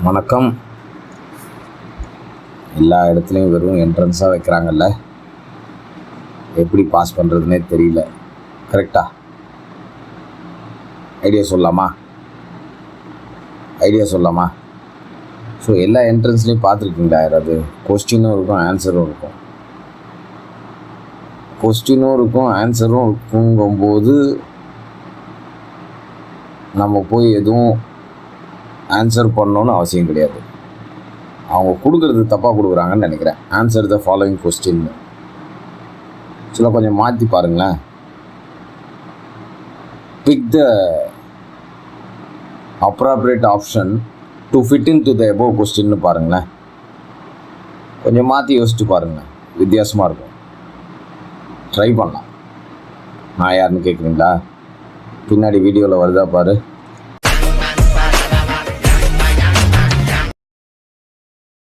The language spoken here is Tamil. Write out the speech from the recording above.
வணக்கம். எல்லா இடத்துலையும் வெறும் என்ட்ரன்ஸாக வைக்கிறாங்கல்ல, எப்படி பாஸ் பண்ணுறதுனே தெரியல. கரெக்டா? ஐடியா சொல்லலாமா? ஸோ எல்லா என்ட்ரன்ஸ்லேயும் பார்த்துருக்கீங்களா யாராவது? கொஸ்டினும் இருக்கும், ஆன்சரும் இருக்கும். கொஸ்டினும் இருக்கும், ஆன்சரும் இருக்குங்கும்போது நம்ம போய் எதுவும் ஆன்சர் பண்ணணுன்னு அவசியம் கிடையாது. அவங்க கொடுக்குறது தப்பாக கொடுக்குறாங்கன்னு நினைக்கிறேன். ஆன்சர் த ஃபாலோயிங் கொஸ்டின் சில கொஞ்சம் மாற்றி பாருங்களேன். Pick the appropriate option to fit into the above கொஸ்டின்னு பாருங்களேன். கொஞ்சம் மாற்றி யோசிச்சு பாருங்களேன், வித்தியாசமாக இருக்கும். ட்ரை பண்ணலாம். நான் யாருன்னு கேட்குறீங்களா? பின்னாடி வீடியோவில் வருதா பாரு.